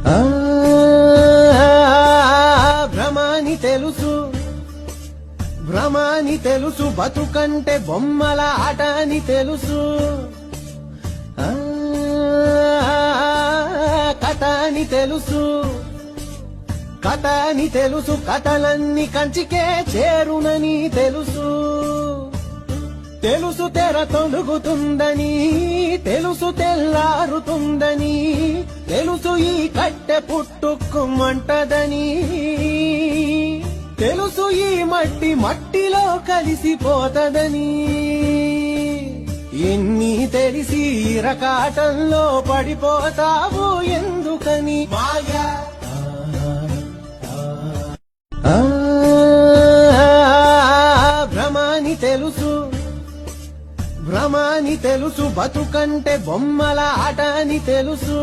ఆ భ్రమాని తెలుసు, భ్రమాని తెలుసు, బతుకంటే బొమ్మల ఆట అని తెలుసు. కథ అని తెలుసు, కథ అని తెలుసు, కథలన్నీ కంచికే చేరునని తెలుసు. తెలుసు తెర తొలుగుతుందని, తెలుసు తెల్లారుతుందని, తెలుసు ఈ కట్టె పుట్టుకుమంటదని, తెలుసు ఈ మట్టి మట్టిలో కలిసిపోతదని. ఎన్ని తెలిసి ఇరకాటంలో పడిపోతావు ఎందుకని మాయా. భ్రమాని తెలుసు, భ్రమాని తెలుసు, బతుకంటే బొమ్మల ఆట అని తెలుసు.